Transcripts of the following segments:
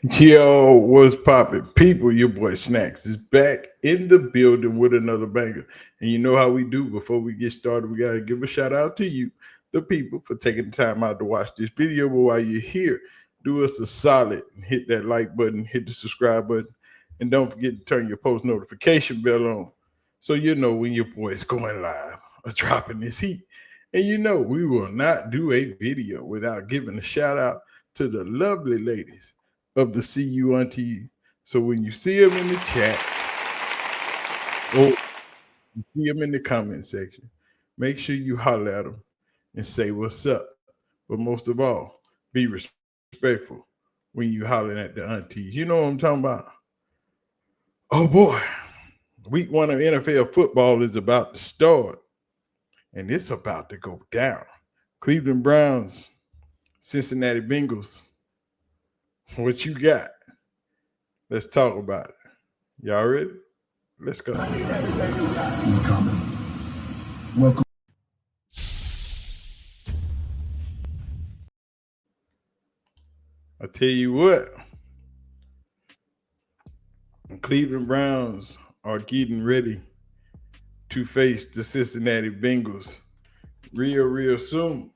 Yo, what's poppin'? People, your boy Snacks is back in the building with another banger. And you know how we do before we get started, we got to give a shout out to you, the people, for taking the time out to watch this video. But while you're here, do us a solid and hit that like button, hit the subscribe button, and don't forget to turn your post notification bell on so you know when your boy is going live or dropping this heat. And you know, we will not do a video without giving a shout out to the lovely ladies of the CU Auntie. So when you see them in the chat or you see them in the comment section, make sure you holler at them and say what's up. But most of all, be respectful when you hollering at the aunties. You know what I'm talking about? Oh boy, week one of NFL football is about to start, and it's about to go down. Cleveland Browns, Cincinnati Bengals. What you got? Let's talk about it. Y'all ready? Let's go. Welcome. I tell you what, the Cleveland Browns are getting ready to face the Cincinnati Bengals real soon.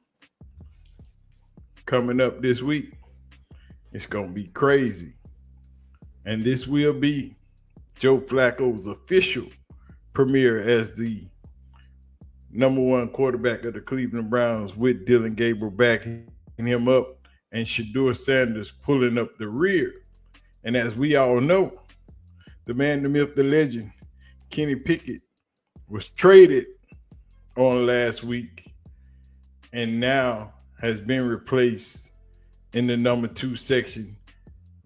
Coming up this week, it's going to be crazy. And this will be Joe Flacco's official premiere as the number one quarterback of the Cleveland Browns, with Dillon Gabriel backing him up and Shedeur Sanders pulling up the rear. And as we all know, the man, the myth, the legend, Kenny Pickett, was traded on last week and now has been replaced in the number 2 section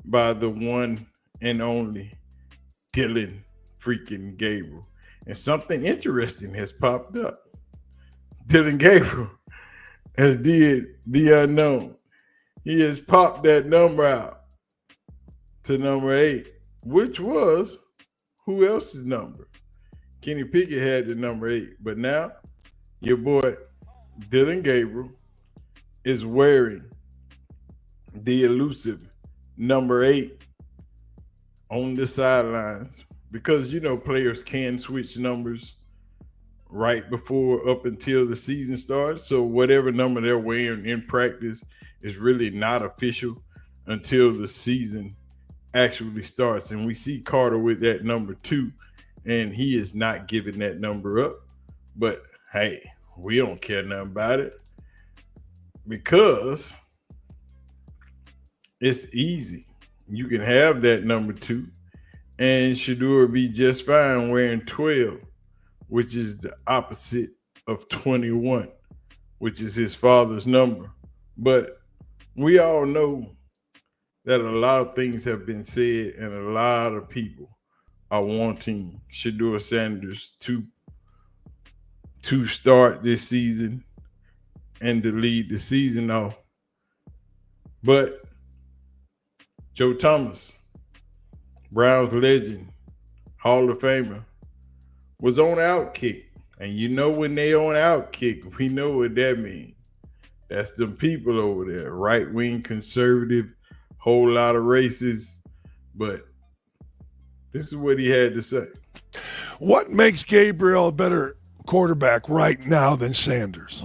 by the one and only Dillon freaking Gabriel. And something interesting has popped up. Dillon Gabriel has did the unknown. He has popped that number out to number 8, which was who else's number? Kenny Pickett had the number 8, but now your boy Dillon Gabriel is wearing the elusive number 8 on the sidelines, because you know players can switch numbers right before up until the season starts. So whatever number they're wearing in practice is really not official until the season actually starts. And we see Carter with that number 2, and he is not giving that number up. But hey, we don't care nothing about it because it's easy. You can have that number 2 and Shedeur be just fine wearing 12, which is the opposite of 21, which is his father's number. But we all know that a lot of things have been said, and a lot of people are wanting Shedeur Sanders to start this season and to lead the season off. But Joe Thomas, Browns legend, Hall of Famer, was on Outkick. And you know when they on Outkick, we know what that means. That's them people over there, right-wing conservative, whole lot of racists. But this is what he had to say. What makes Gabriel a better quarterback right now than Sanders?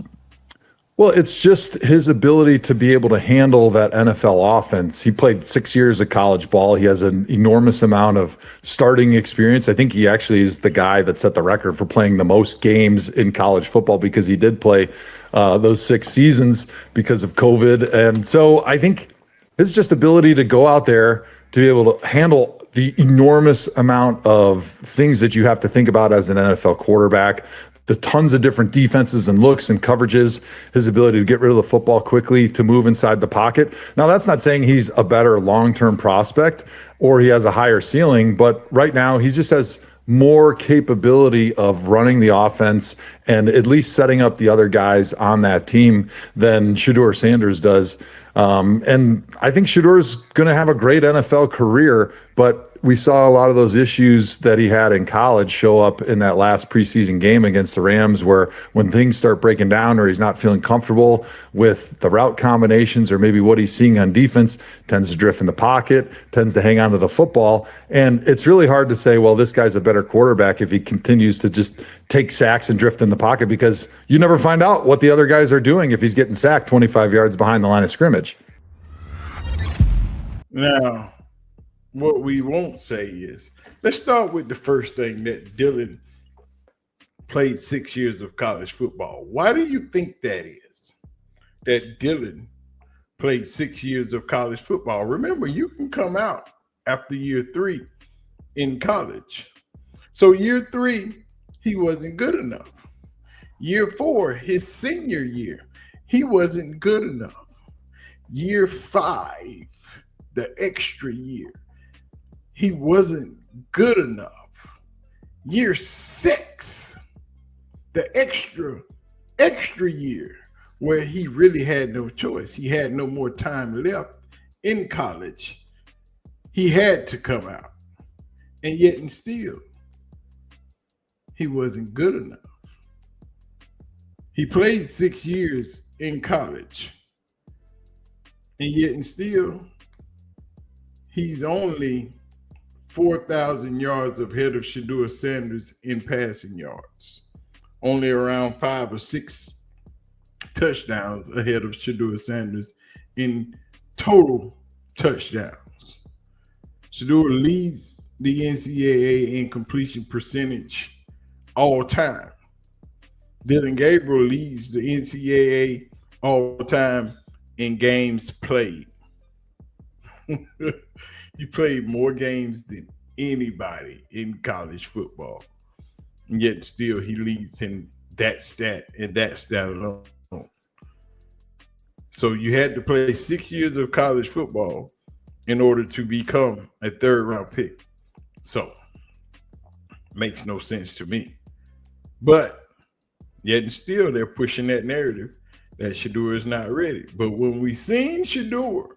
Well, it's just his ability to be able to handle that NFL offense. He played 6 years of college ball. He has an enormous amount of starting experience. I think he actually is the guy that set the record for playing the most games in college football, because he did play those 6 seasons because of COVID. And so I think his just ability to go out there to be able to handle the enormous amount of things that you have to think about as an NFL quarterback, the tons of different defenses and looks and coverages, his ability to get rid of the football quickly, to move inside the pocket. Now, that's not saying he's a better long-term prospect or he has a higher ceiling, but right now he just has more capability of running the offense and at least setting up the other guys on that team than Shedeur Sanders does. And I think Shedeur is going to have a great NFL career, but we saw a lot of those issues that he had in college show up in that last preseason game against the Rams, where when things start breaking down or he's not feeling comfortable with the route combinations or maybe what he's seeing on defense, tends to drift in the pocket, tends to hang on to the football. And it's really hard to say, well, this guy's a better quarterback if he continues to just take sacks and drift in the pocket, because you never find out what the other guys are doing if he's getting sacked 25 yards behind the line of scrimmage. Now, what we won't say is, let's start with the first thing, that Dillon played 6 years of college football. Why do you think that is? That Dillon played 6 years of college football. Remember, you can come out after year 3 in college. So year 3, he wasn't good enough. Year 4, his senior year, he wasn't good enough. Year 5, the extra year, he wasn't good enough. Year 6, the extra year, where he really had no choice. He had no more time left in college. He had to come out. And yet and still, he wasn't good enough. He played 6 years in college. And yet and still, he's only 4,000 yards ahead of Shedeursanders in passing yards. Only around 5 or 6 touchdowns ahead of Shedeursanders in total touchdowns. Shedeur leads the NCAA in completion percentage all time. Dillon Gabriel leads the NCAA all time in games played. He played more games than anybody in college football. And yet still he leads in that stat and that stat alone. So you had to play 6 years of college football in order to become a third round pick. So makes no sense to me. But yet and still they're pushing that narrative that Shedeur is not ready. But when we seen Shedeur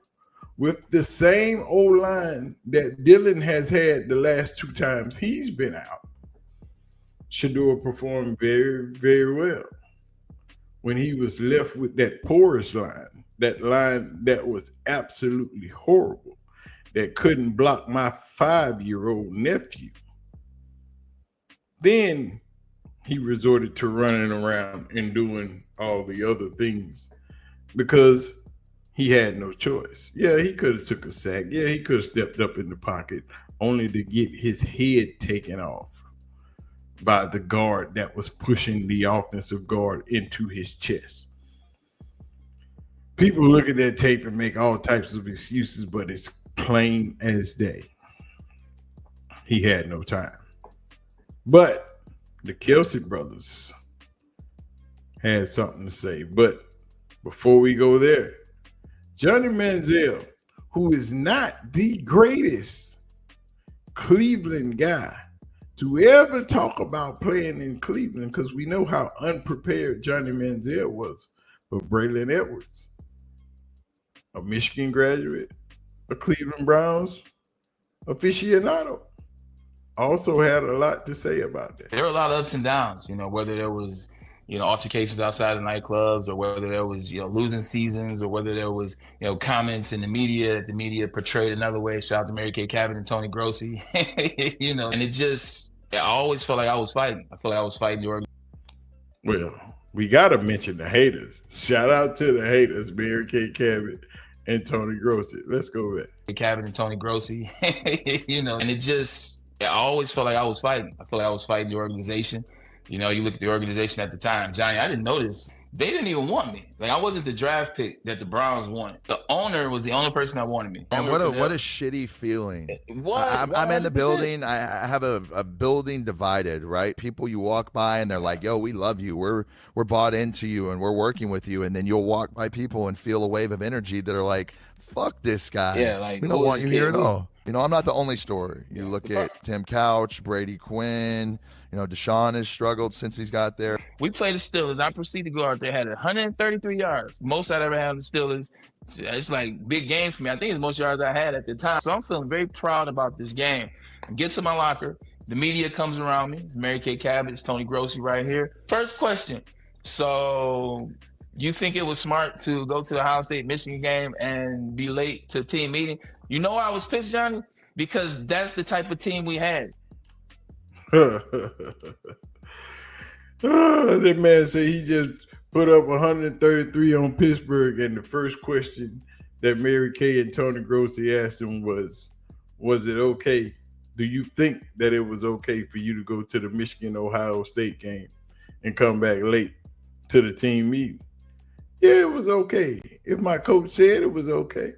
with the same O-line that Dillon has had the last 2 times he's been out, Shedeur performed very, very well. When he was left with that porous line, that line that was absolutely horrible, that couldn't block my 5-year-old nephew, then he resorted to running around and doing all the other things because he had no choice. Yeah, he could have took a sack. Yeah, he could have stepped up in the pocket only to get his head taken off by the guard that was pushing the offensive guard into his chest. People look at that tape and make all types of excuses, but it's plain as day. He had no time. But the Kelsey brothers had something to say. But before we go there, Johnny Manziel, who is not the greatest Cleveland guy to ever talk about playing in Cleveland, because we know how unprepared Johnny Manziel was, but Braylon Edwards, a Michigan graduate, a Cleveland Browns aficionado, also had a lot to say about that. There were a lot of ups and downs, whether there was, altercations outside of nightclubs, or whether there was, losing seasons, or whether there was, comments in the media that the media portrayed another way. Shout out to Mary Kay Cabot and Tony Grossi, and I always felt like I was fighting. I felt like I was fighting the organization. Well, we got to mention the haters. Shout out to the haters, Mary Kay Cabot and Tony Grossi. Let's go back. Cabot and Tony Grossi, and I always felt like I was fighting. I felt like I was fighting the organization. You look at the organization at the time, Johnny, I didn't notice. They didn't even want me. Like, I wasn't the draft pick that the Browns wanted. The owner was the only person that wanted me. And what a shitty feeling. What? I'm in the building. I have a building divided, right? People you walk by and they're like, yo, we love you. We're bought into you and we're working with you. And then you'll walk by people and feel a wave of energy that are like, fuck this guy. Yeah, like, we don't want you here at all. I'm not the only story. You look at Tim Couch, Brady Quinn. Deshaun has struggled since he's got there. We played the Steelers. I proceeded to go out there, had 133 yards. Most I'd ever had on the Steelers. It's like big game for me. I think it's the most yards I had at the time. So I'm feeling very proud about this game. I get to my locker. The media comes around me. It's Mary Kay Cabot. It's Tony Grossi right here. First question. So you think it was smart to go to the Ohio State-Michigan game and be late to team meeting? You know why I was pissed, Johnny? Because that's the type of team we had. That man said he just put up 133 on Pittsburgh, and the first question that Mary Kay and Tony Grossi asked him was it okay? Do you think that it was okay for you to go to the Michigan-Ohio State game and come back late to the team meeting? Yeah, it was okay. If my coach said it was okay.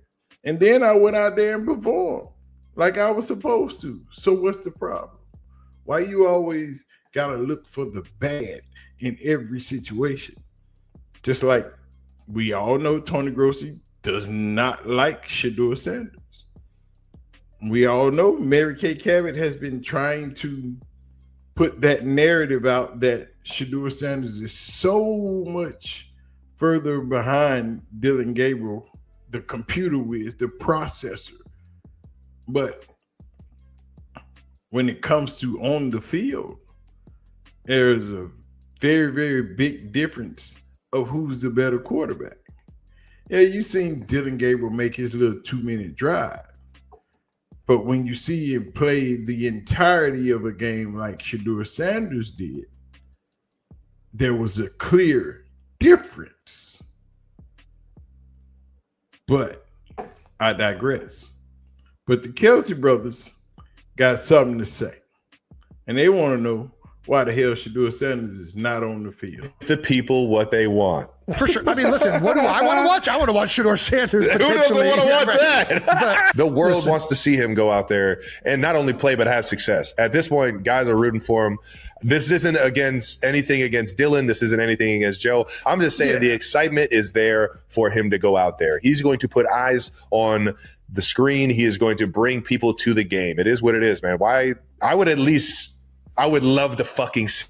And then I went out there and performed like I was supposed to. So what's the problem? Why you always got to look for the bad in every situation? Just like we all know Tony Grossi does not like Shedeur Sanders. We all know Mary Kay Cabot has been trying to put that narrative out that Shedeur Sanders is so much further behind Dillon Gabriel, the computer whiz, the processor. But when it comes to on the field, there's a very, very big difference of who's the better quarterback. Yeah, you seen Dillon Gabriel make his little 2-minute drive. But when you see him play the entirety of a game like Shedeur Sanders did, there was a clear difference. But I digress. But the Kelsey brothers got something to say. And they want to know why the hell Shedeur Sanders is not on the field. The people what they want. For sure. I mean, listen, what do I want to watch? I want to watch Shedeur Sanders. Who doesn't want to watch that? that? The world wants to see him go out there and not only play, but have success. At this point, guys are rooting for him. This isn't anything against Dillon. This isn't anything against Joe. I'm just saying the excitement is there for him to go out there. He's going to put eyes on the screen. He is going to bring people to the game. It is what it is, man. I would love to fucking see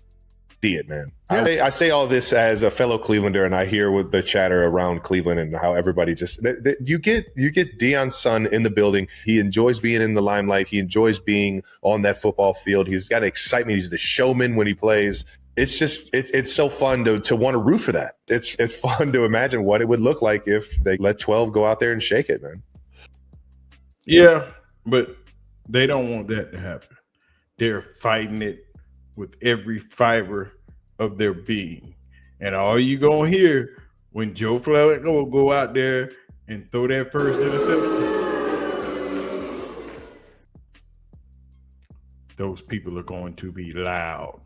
it, man. Yeah. I say all this as a fellow Clevelander, and I hear with the chatter around Cleveland and how everybody just you get Deion's son in the building. He enjoys being in the limelight. He enjoys being on that football field. He's got excitement. He's the showman when he plays. It's just it's so fun to want to root for that. It's fun to imagine what it would look like if they let 12 go out there and shake it, man. Yeah, but they don't want that to happen. They're fighting it with every fiber of their being. And all you gonna hear when Joe Flacco go out there and throw that first interception, those people are going to be loud.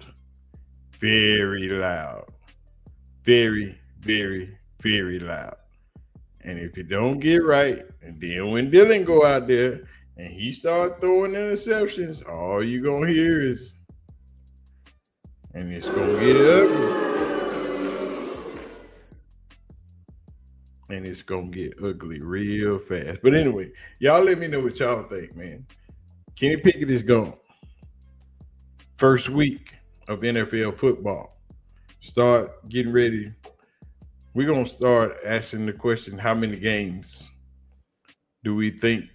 Very loud. Very, very, very loud. And if you don't get right, and then when Dillon go out there and he start throwing interceptions, all you gonna hear is, and it's gonna get ugly. And it's gonna get ugly real fast. But anyway, y'all let me know what y'all think, man. Kenny Pickett is gone. First week of NFL football. Start getting ready. We're gonna start asking the question, how many games do we think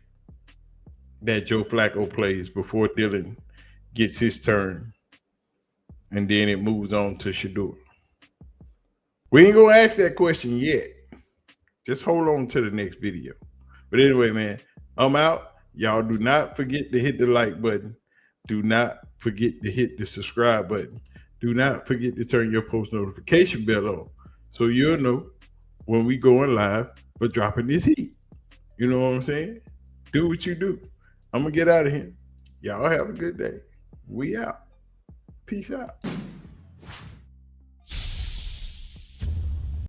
that Joe Flacco plays before Dillon gets his turn? And then it moves on to Shedeur. We ain't gonna ask that question yet. Just hold on to the next video. But anyway, man, I'm out. Y'all do not forget to hit the like button. Do not forget to hit the subscribe button. Do not forget to turn your post notification bell on so you'll know when we going live or dropping this heat. You know what I'm saying? Do what you do. I'm gonna get out of here. Y'all have a good day. We out. Peace out.